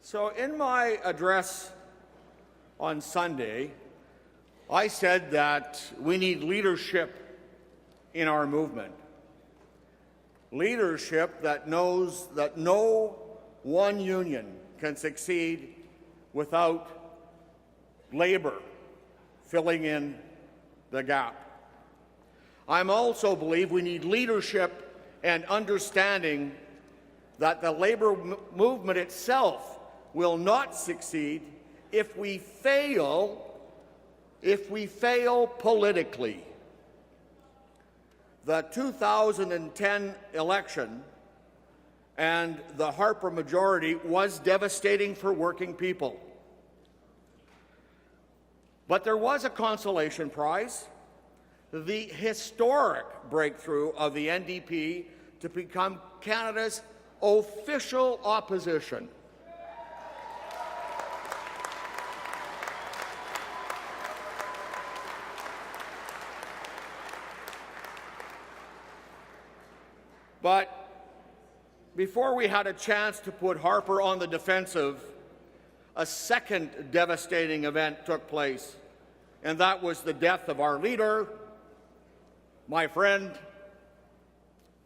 So in my address on Sunday, I said that we need leadership in our movement. Leadership that knows that no one union can succeed without labor filling in the gap. I also believe we need leadership and understanding that the labor movement itself will not succeed if we fail politically. The 2010 election and the Harper majority was devastating for working people. But there was a consolation prize: the historic breakthrough of the NDP to become Canada's official opposition. But before we had a chance to put Harper on the defensive, a second devastating event took place, and that was the death of our leader, my friend,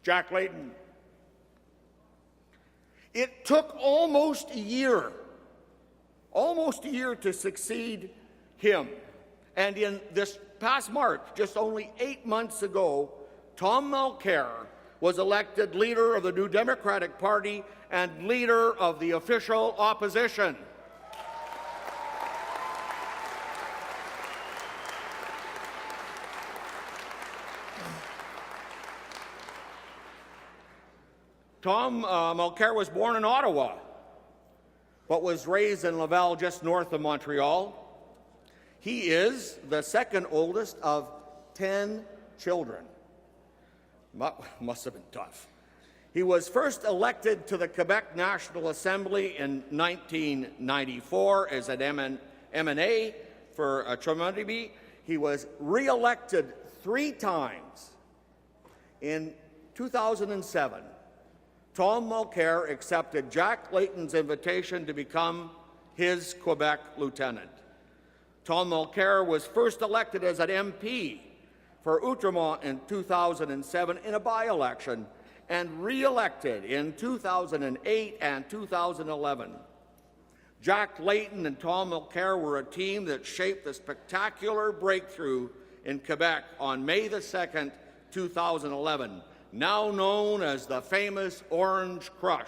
Jack Layton. It took almost a year to succeed him. And in this past March, just only 8 months ago, Tom Mulcair was elected leader of the New Democratic Party and leader of the official opposition. Tom Mulcair was born in Ottawa, but was raised in Laval, just north of Montreal. He is the second oldest of 10 children. Must have been tough. He was first elected to the Quebec National Assembly in 1994 as an MNA for Tremondby. He was re-elected 3 times. In 2007, Tom Mulcair accepted Jack Layton's invitation to become his Quebec lieutenant. Tom Mulcair was first elected as an MP for Outremont in 2007 in a by-election and re-elected in 2008 and 2011. Jack Layton and Tom Mulcair were a team that shaped the spectacular breakthrough in Quebec on May the 2nd, 2011, now known as the famous Orange Crush.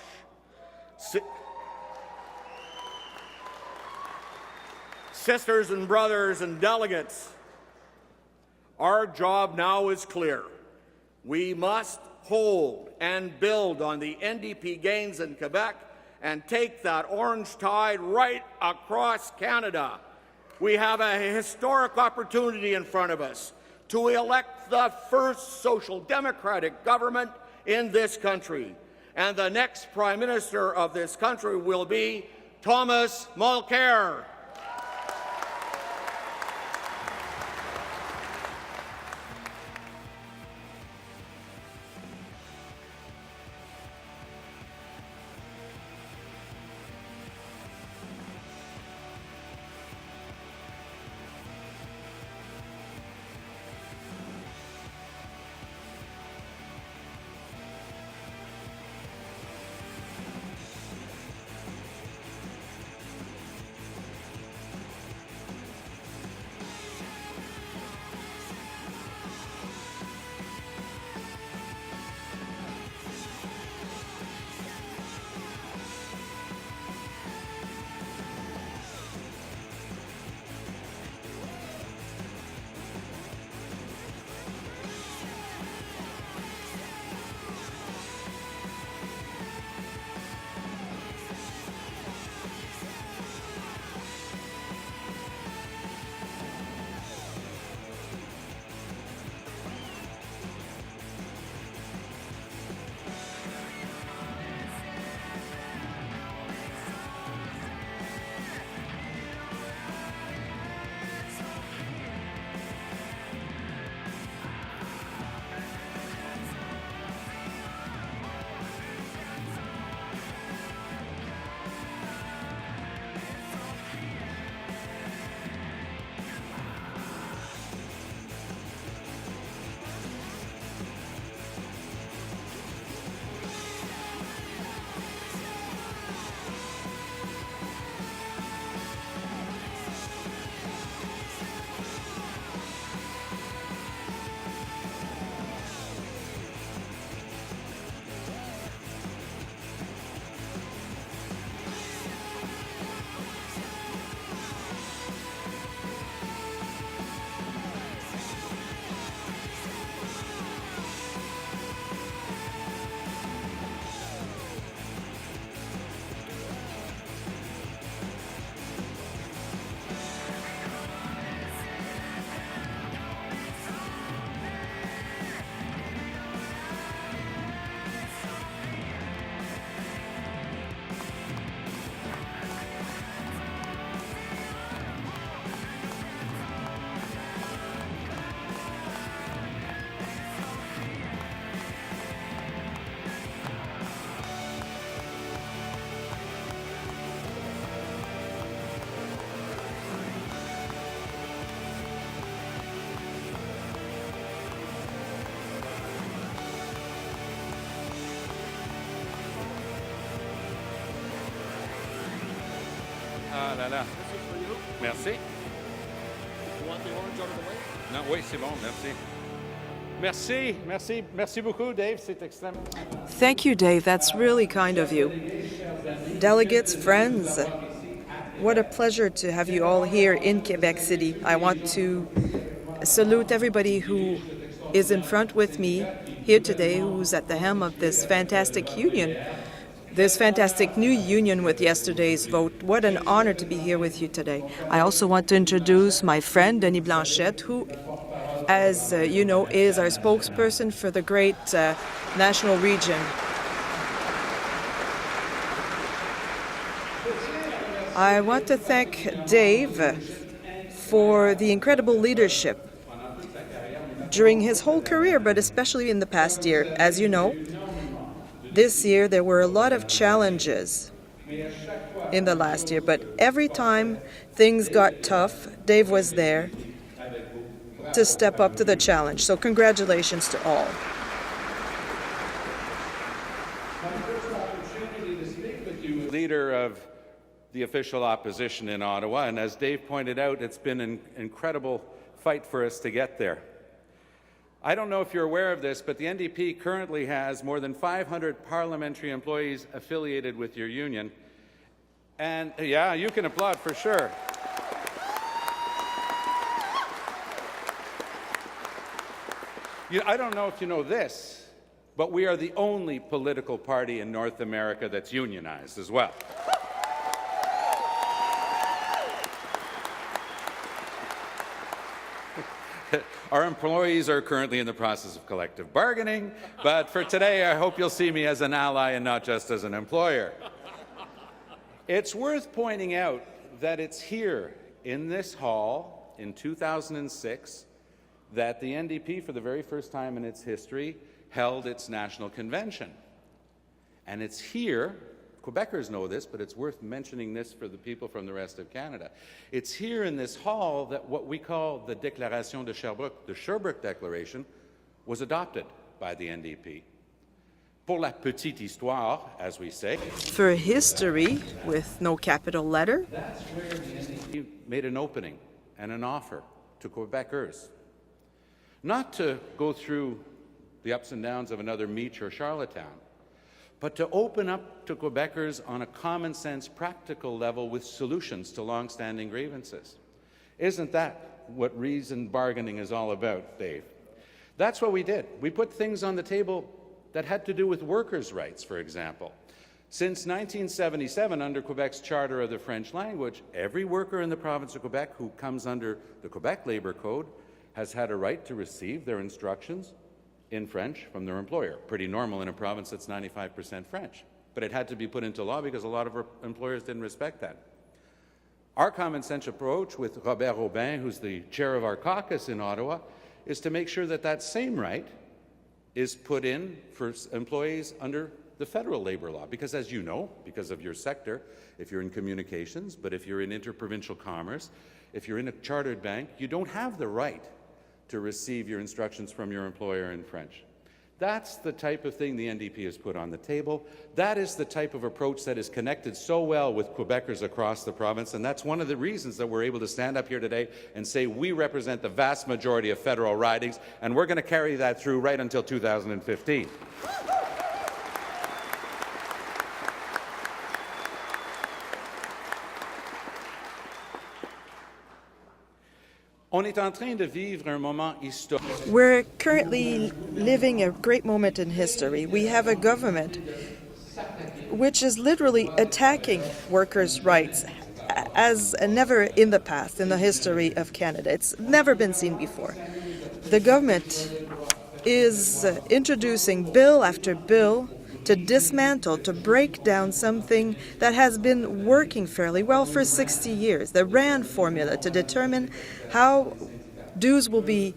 Sisters and brothers and delegates, our job now is clear. We must hold and build on the NDP gains in Quebec and take that orange tide right across Canada. We have a historic opportunity in front of us to elect the first social democratic government in this country. And the next Prime Minister of this country will be Thomas Mulcair. Ah là là. This is for you. Merci. You want the orange out of the way? Non, oui, c'est bon, merci. Merci beaucoup, Dave. C'est extrêmement. Thank you, Dave. That's really kind of you. Delegates, friends, what a pleasure to have you all here in Quebec City. I want to salute everybody who is in front with me here today, who's at the helm of this fantastic union, this fantastic new union with yesterday's vote. What an honor to be here with you today. I also want to introduce my friend, Denis Blanchette, who, as you know, is our spokesperson for the great national region. I want to thank Dave for the incredible leadership during his whole career, but especially in the past year. As you know, this year there were a lot of challenges in the last year, but every time things got tough, Dave was there to step up to the challenge. So congratulations to all. Leader of the official opposition in Ottawa, and as Dave pointed out, it's been an incredible fight for us to get there. I don't know if you're aware of this, but the NDP currently has more than 500 parliamentary employees affiliated with your union. And yeah, you can applaud for sure. I don't know if you know this, but we are the only political party in North America that's unionized as well. Our employees are currently in the process of collective bargaining, but for today, I hope you'll see me as an ally and not just as an employer. It's worth pointing out that it's here in this hall in 2006 that the NDP, for the very first time in its history, held its national convention. And it's here, Quebecers know this, but it's worth mentioning this for the people from the rest of Canada. It's here in this hall that what we call the Déclaration de Sherbrooke, the Sherbrooke Declaration, was adopted by the NDP. Pour la petite histoire, as we say. For history, with no capital letter. That's where the NDP made an opening and an offer to Quebecers. Not to go through the ups and downs of another Meech or Charlottetown, but to open up to Quebecers on a common-sense, practical level with solutions to long-standing grievances. Isn't that what reasoned bargaining is all about, Dave? That's what we did. We put things on the table that had to do with workers' rights, for example. Since 1977, under Quebec's Charter of the French language, every worker in the province of Quebec who comes under the Quebec Labour Code has had a right to receive their instructions in French from their employer. Pretty normal in a province that's 95% French. But it had to be put into law because a lot of our employers didn't respect that. Our common sense approach with Robert Aubin, who's the chair of our caucus in Ottawa, is to make sure that that same right is put in for employees under the federal labor law. Because as you know, because of your sector, if you're in communications, but if you're in interprovincial commerce, if you're in a chartered bank, you don't have the right to receive your instructions from your employer in French. That's the type of thing the NDP has put on the table. That is the type of approach that is connected so well with Quebecers across the province, and that's one of the reasons that we're able to stand up here today and say we represent the vast majority of federal ridings, and we're going to carry that through right until 2015. We're currently living a great moment in history. We have a government which is literally attacking workers' rights as never in the past, in the history of Canada. It's never been seen before. The government is introducing bill after bill to dismantle, to break down something that has been working fairly well for 60 years, the RAND formula to determine how dues will be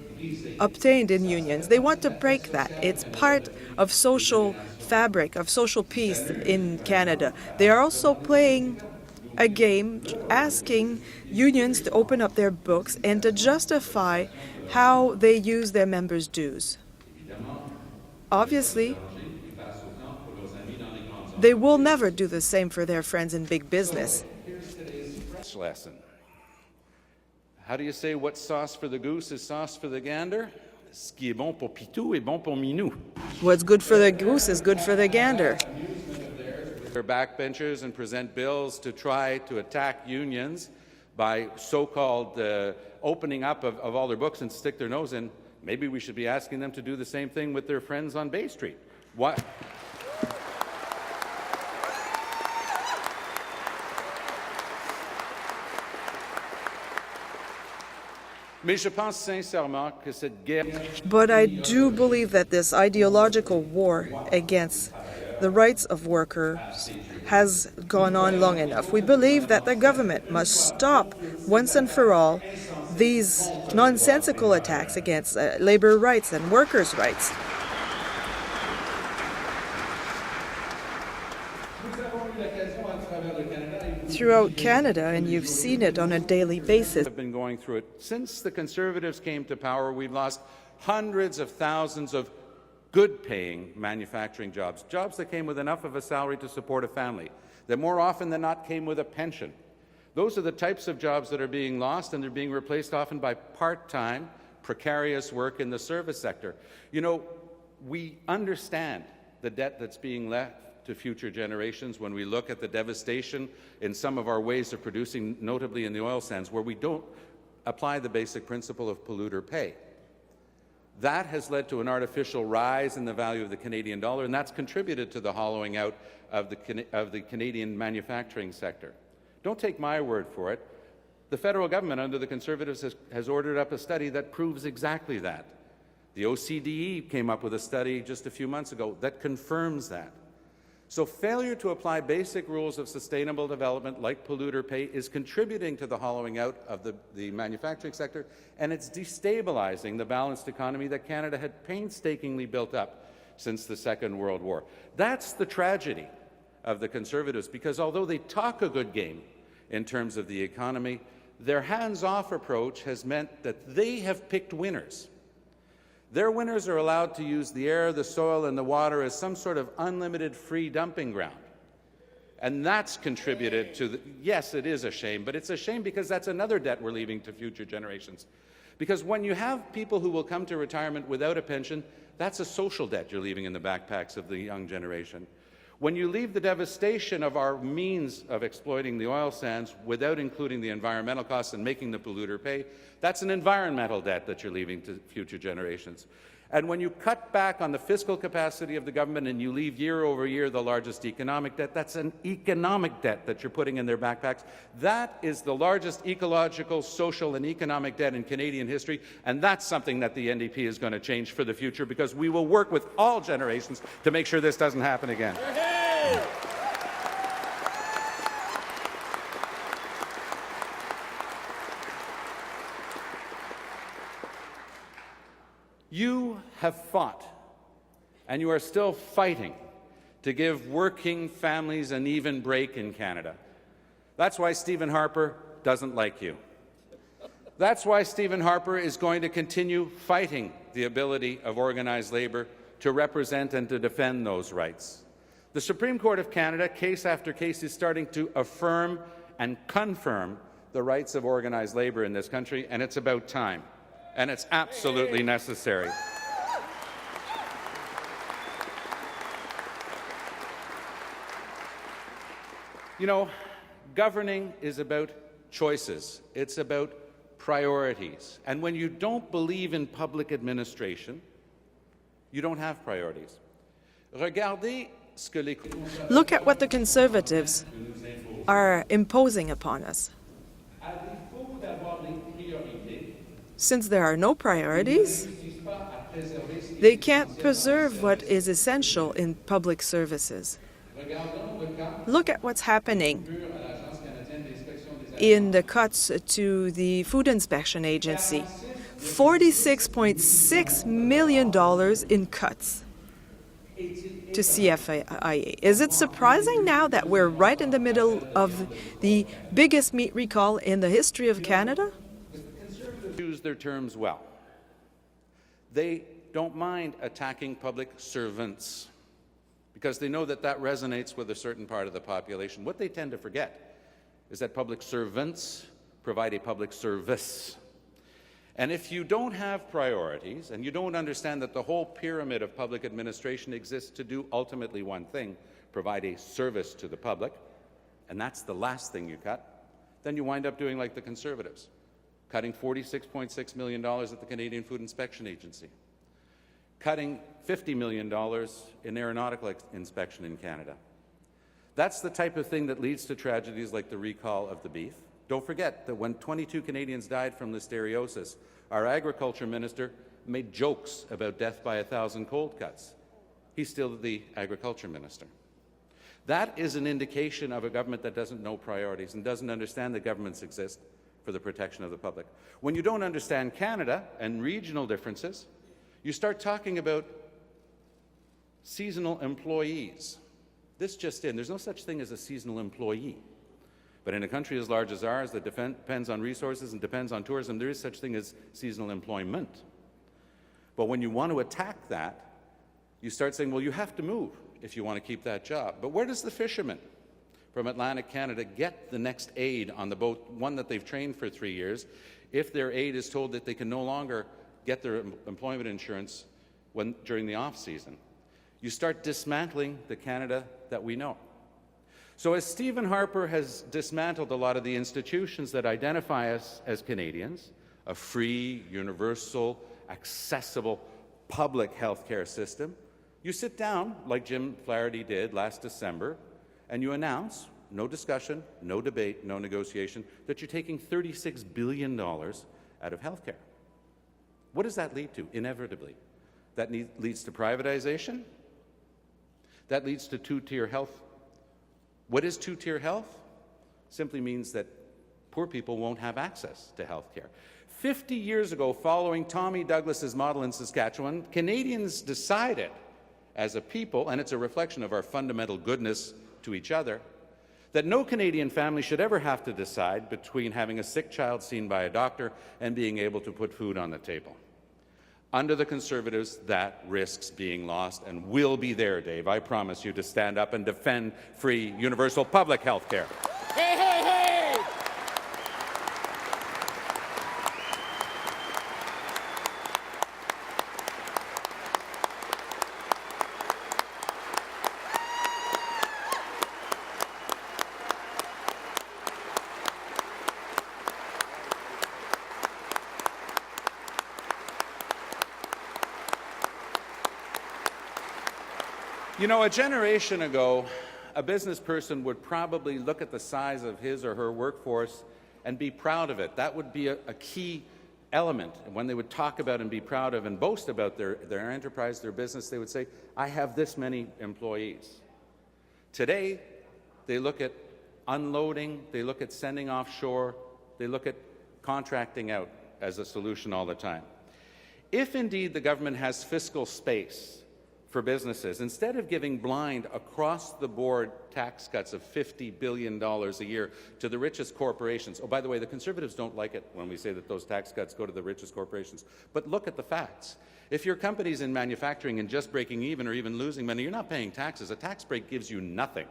obtained in unions. They want to break that. It's part of social fabric, of social peace in Canada. They are also playing a game asking unions to open up their books and to justify how they use their members' dues. Obviously, they will never do the same for their friends in big business. French lesson. How do you say what's sauce for the goose is sauce for the gander? Ce qui est bon pour Pitou est bon pour Minou. What's good for the goose is good for the gander. They're backbenchers and present bills to try to attack unions by so-called opening up of all their books and stick their nose in. Maybe we should be asking them to do the same thing with their friends on Bay Street. What? Mais je pense sincèrement que cette guerre... But I do believe that this ideological war against the rights of workers has gone on long enough. We believe that the government must stop once and for all these nonsensical attacks against labor rights and workers' rights. Throughout Canada, and you've seen it on a daily basis. Have been going through it. Since the Conservatives came to power, we've lost hundreds of thousands of good-paying manufacturing jobs, jobs that came with enough of a salary to support a family, that more often than not came with a pension. Those are the types of jobs that are being lost, and they're being replaced often by part-time, precarious work in the service sector. You know, we understand the debt that's being left to future generations when we look at the devastation in some of our ways of producing, notably in the oil sands, where we don't apply the basic principle of polluter pay. That has led to an artificial rise in the value of the Canadian dollar, and that's contributed to the hollowing out of the Canadian manufacturing sector. Don't take my word for it. The federal government, under the Conservatives, has ordered up a study that proves exactly that. The OCDE came up with a study just a few months ago that confirms that. So failure to apply basic rules of sustainable development like polluter pay is contributing to the hollowing out of the manufacturing sector, and it's destabilizing the balanced economy that Canada had painstakingly built up since the Second World War. That's the tragedy of the Conservatives, because although they talk a good game in terms of the economy, their hands-off approach has meant that they have picked winners. Their winners are allowed to use the air, the soil, and the water as some sort of unlimited free dumping ground. And that's contributed to yes, it is a shame, but it's a shame because that's another debt we're leaving to future generations. Because when you have people who will come to retirement without a pension, that's a social debt you're leaving in the backpacks of the young generation. When you leave the devastation of our means of exploiting the oil sands without including the environmental costs and making the polluter pay, that's an environmental debt that you're leaving to future generations. And when you cut back on the fiscal capacity of the government and you leave year over year the largest economic debt, that's an economic debt that you're putting in their backpacks. That is the largest ecological, social, and economic debt in Canadian history, and that's something that the NDP is going to change for the future, because we will work with all generations to make sure this doesn't happen again. You have fought, and you are still fighting, to give working families an even break in Canada. That's why Stephen Harper doesn't like you. That's why Stephen Harper is going to continue fighting the ability of organized labour to represent and to defend those rights. The Supreme Court of Canada, case after case, is starting to affirm and confirm the rights of organized labour in this country, and it's about time. And it's absolutely necessary. You know, governing is about choices. It's about priorities. And when you don't believe in public administration, you don't have priorities. Regardez ce que les... Look at what the Conservatives are imposing upon us. Since there are no priorities, they can't preserve what is essential in public services. Look at what's happening in the cuts to the Food Inspection Agency. $46.6 million in cuts to CFIA. Is it surprising now that we're right in the middle of the biggest meat recall in the history of Canada? Use their terms well. They don't mind attacking public servants because they know that that resonates with a certain part of the population. What they tend to forget is that public servants provide a public service. And if you don't have priorities and you don't understand that the whole pyramid of public administration exists to do ultimately one thing, provide a service to the public, and that's the last thing you cut, then you wind up doing like the Conservatives, cutting $46.6 million at the Canadian Food Inspection Agency, cutting $50 million in aeronautical inspection in Canada. That's the type of thing that leads to tragedies like the recall of the beef. Don't forget that when 22 Canadians died from listeriosis, our agriculture minister made jokes about death by 1,000 cold cuts. He's still the agriculture minister. That is an indication of a government that doesn't know priorities and doesn't understand that governments exist for the protection of the public. When you don't understand Canada and regional differences, you start talking about seasonal employees. This just in, there's no such thing as a seasonal employee. But in a country as large as ours that depends on resources and depends on tourism, there is such thing as seasonal employment. But when you want to attack that, you start saying, well, you have to move if you want to keep that job. But where does the fisherman from Atlantic Canada get the next aid on the boat, one that they've trained for 3 years, if their aid is told that they can no longer get their employment insurance during the off-season? You start dismantling the Canada that we know. So as Stephen Harper has dismantled a lot of the institutions that identify us as Canadians, a free, universal, accessible public health care system, you sit down, like Jim Flaherty did last December, and you announce, no discussion, no debate, no negotiation, that you're taking $36 billion out of health care. What does that lead to? Inevitably, that leads to privatization. That leads to two-tier health. What is two-tier health? Simply means that poor people won't have access to health care. 50 years ago, following Tommy Douglas's model in Saskatchewan, Canadians decided as a people, and it's a reflection of our fundamental goodness to each other, that no Canadian family should ever have to decide between having a sick child seen by a doctor and being able to put food on the table. Under the Conservatives, that risks being lost and will be there, Dave. I promise you to stand up and defend free, universal public health care. Hey, hey, hey! You know, a generation ago, a business person would probably look at the size of his or her workforce and be proud of it. That would be a key element. And when they would talk about and be proud of and boast about their enterprise, their business, they would say, I have this many employees. Today, they look at unloading, they look at sending offshore, they look at contracting out as a solution all the time. If indeed the government has fiscal space for businesses, instead of giving blind across-the-board tax cuts of $50 billion a year to the richest corporations. Oh, by the way, the Conservatives don't like it when we say that those tax cuts go to the richest corporations. But look at the facts. If your company's in manufacturing and just breaking even or even losing money, you're not paying taxes. A tax break gives you nothing.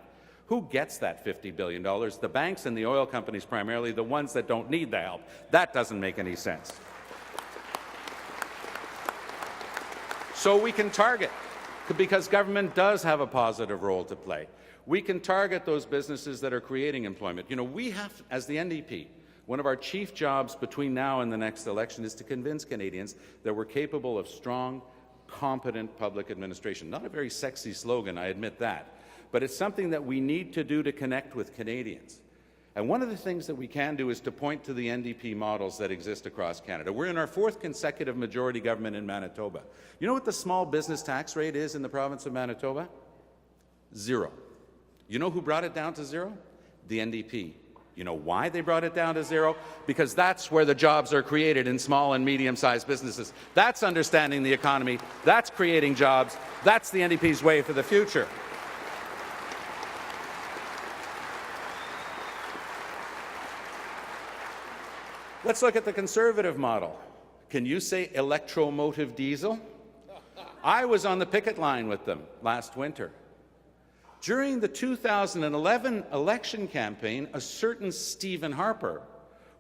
Who gets that $50 billion? The banks and the oil companies primarily, the ones that don't need the help. That doesn't make any sense. So we can target, because government does have a positive role to play. We can target those businesses that are creating employment. You know, we have, as the NDP, one of our chief jobs between now and the next election is to convince Canadians that we're capable of strong, competent public administration. Not a very sexy slogan, I admit that, but it's something that we need to do to connect with Canadians. And one of the things that we can do is to point to the NDP models that exist across Canada. We're in our 4th consecutive majority government in Manitoba. You know what the small business tax rate is in the province of Manitoba? 0. You know who brought it down to 0? The NDP. You know why they brought it down to 0? Because that's where the jobs are created in small and medium-sized businesses. That's understanding the economy. That's creating jobs. That's the NDP's way for the future. Let's look at the Conservative model. Can you say electromotive diesel? I was on the picket line with them last winter. During the 2011 election campaign, a certain Stephen Harper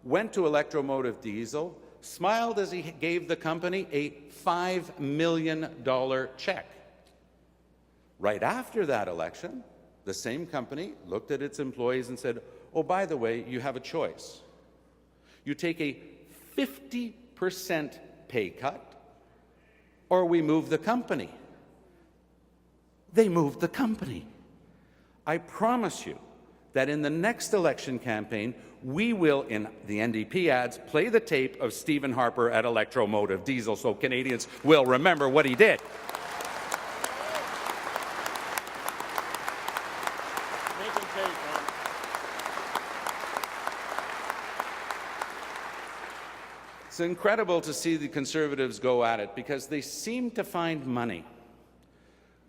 went to Electromotive Diesel, smiled as he gave the company a $5 million check. Right after that election, the same company looked at its employees and said, oh, by the way, you have a choice. You take a 50% pay cut, or we move the company. They moved the company. I promise you that in the next election campaign, we will, in the NDP ads, play the tape of Stephen Harper at Electromotive Diesel so Canadians will remember what he did. It's incredible to see the Conservatives go at it because they seem to find money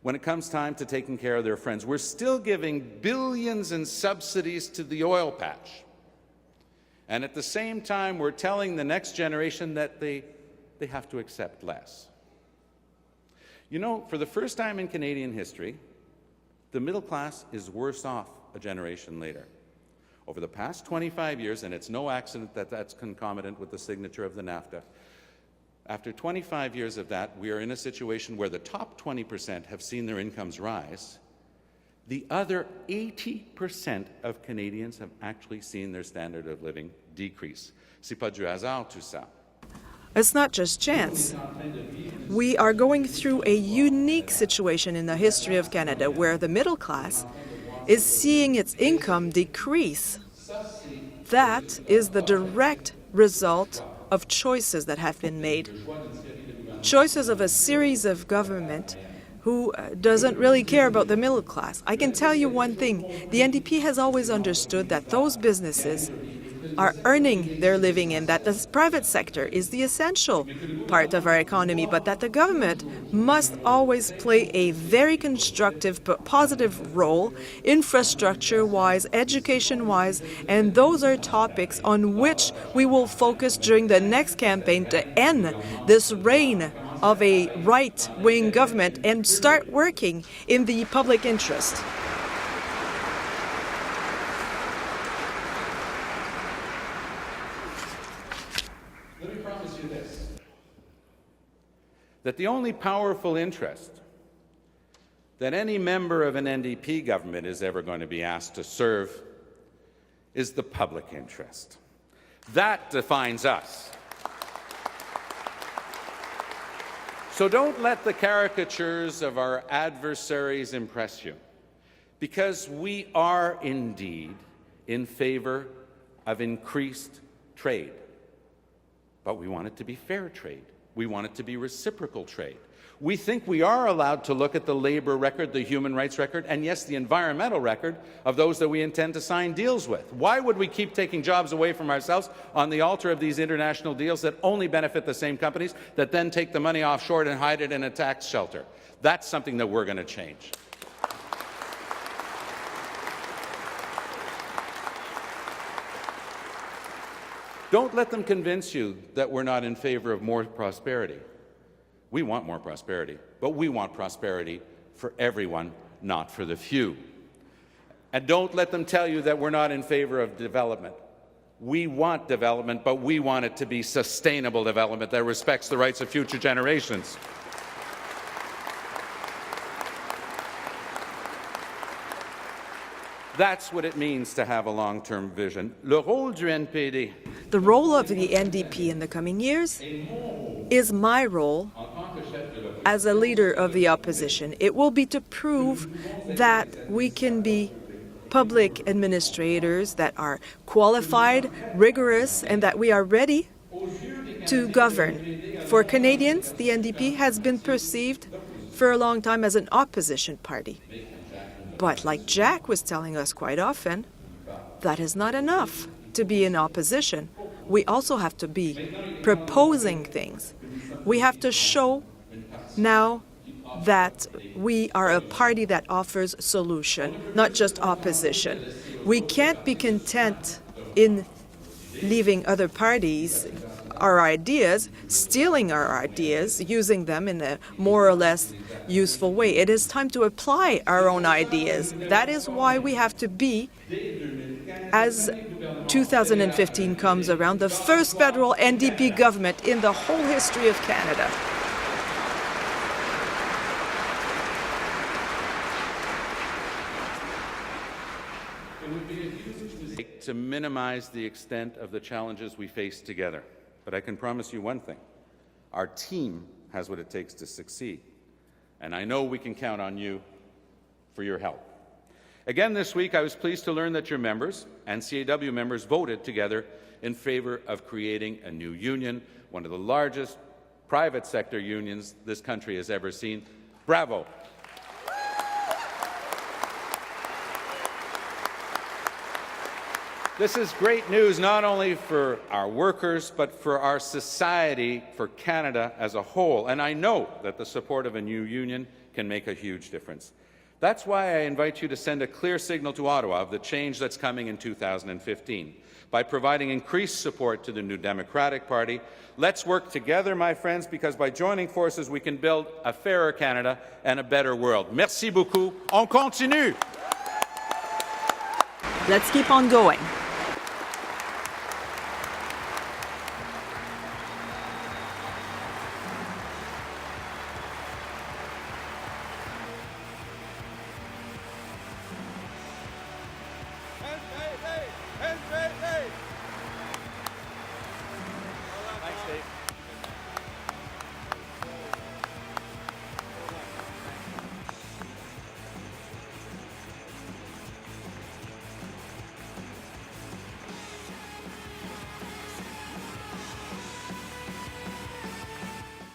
when it comes time to taking care of their friends. We're still giving billions in subsidies to the oil patch. And at the same time, we're telling the next generation that they have to accept less. You know, for the first time in Canadian history, the middle class is worse off a generation later. Over the past 25 years, and it's no accident that that's concomitant with the signature of the NAFTA, after 25 years of that, we are in a situation where the top 20% have seen their incomes rise. The other 80% of Canadians have actually seen their standard of living decrease. C'est pas du hasard, tout ça. It's not just chance. We are going through a unique situation in the history of Canada where the middle class is seeing its income decrease. That is the direct result of choices that have been made. Choices of a series of government who doesn't really care about the middle class. I can tell you one thing, the NDP has always understood that those businesses are earning their living and that the private sector is the essential part of our economy, but that the government must always play a very constructive but positive role, infrastructure-wise, education-wise, and those are topics on which we will focus during the next campaign to end this reign of a right-wing government and start working in the public interest. Let me promise you this, that the only powerful interest that any member of an NDP government is ever going to be asked to serve is the public interest. That defines us. So don't let the caricatures of our adversaries impress you, because we are indeed in favor of increased trade. But we want it to be fair trade. We want it to be reciprocal trade. We think we are allowed to look at the labor record, the human rights record, and yes, the environmental record of those that we intend to sign deals with. Why would we keep taking jobs away from ourselves on the altar of these international deals that only benefit the same companies that then take the money offshore and hide it in a tax shelter? That's something that we're going to change. Don't let them convince you that we're not in favor of more prosperity. We want more prosperity, but we want prosperity for everyone, not for the few. And don't let them tell you that we're not in favor of development. We want development, but we want it to be sustainable development that respects the rights of future generations. That's what it means to have a long-term vision. Le rôle du NPD. The role of the NDP in the coming years is my role as a leader of the opposition. It will be to prove that we can be public administrators that are qualified, rigorous, and that we are ready to govern. For Canadians, the NDP has been perceived for a long time as an opposition party. But like Jack was telling us quite often, that is not enough to be in opposition. We also have to be proposing things. We have to show now that we are a party that offers solution, not just opposition. We can't be content in leaving other parties our ideas, stealing our ideas, using them in a more or less useful way. It is time to apply our own ideas. That is why we have to be, as 2015 comes around, the first federal NDP government in the whole history of Canada. To minimize the extent of the challenges we face together. But I can promise you one thing. Our team has what it takes to succeed. And I know we can count on you for your help. Again this week, I was pleased to learn that your members and CAW members voted together in favor of creating a new union, one of the largest private sector unions this country has ever seen. Bravo. This is great news not only for our workers, but for our society, for Canada as a whole. And I know that the support of a new union can make a huge difference. That's why I invite you to send a clear signal to Ottawa of the change that's coming in 2015. By providing increased support to the New Democratic Party, let's work together, my friends, because by joining forces, we can build a fairer Canada and a better world. Merci beaucoup. On continue. Let's keep on going.